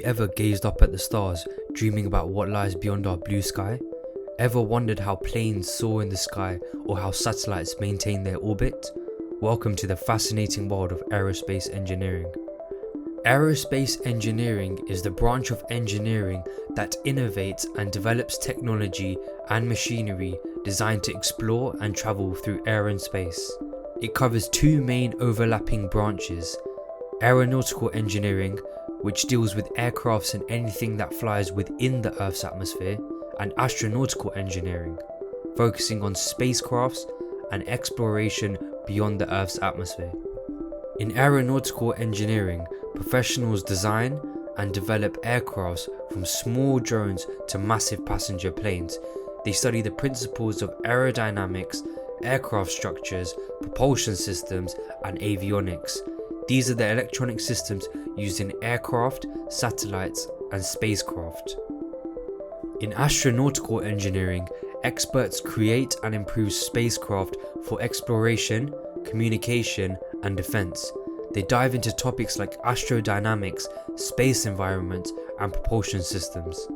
you ever gazed up at the stars, dreaming about what lies beyond our blue sky? Ever wondered how planes soar in the sky or how satellites maintain their orbit? Welcome to the fascinating world of aerospace engineering. Aerospace engineering is the branch of engineering that innovates and develops technology and machinery designed to explore and travel through air and space. It covers two main overlapping branches: aeronautical engineering, which deals with aircrafts and anything that flies within the Earth's atmosphere, and astronautical engineering, focusing on spacecrafts and exploration beyond the Earth's atmosphere. In aeronautical engineering, professionals design and develop aircrafts from small drones to massive passenger planes. They study the principles of aerodynamics, aircraft structures, propulsion systems, and avionics. These are the electronic systems used in aircraft, satellites, and spacecraft. In astronautical engineering, experts create and improve spacecraft for exploration, communication, and defense. They dive into topics like astrodynamics, space environment, and propulsion systems.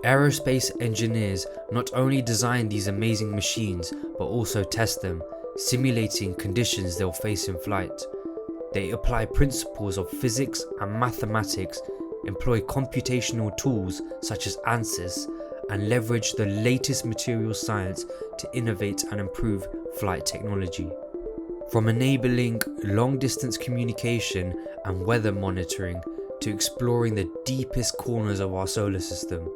Aerospace engineers not only design these amazing machines, but also test them, simulating conditions they'll face in flight. They apply principles of physics and mathematics, employ computational tools such as ANSYS, and leverage the latest material science to innovate and improve flight technology. From enabling long-distance communication and weather monitoring to exploring the deepest corners of our solar system,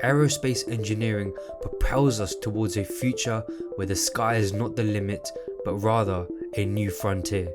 aerospace engineering propels us towards a future where the sky is not the limit, but rather a new frontier.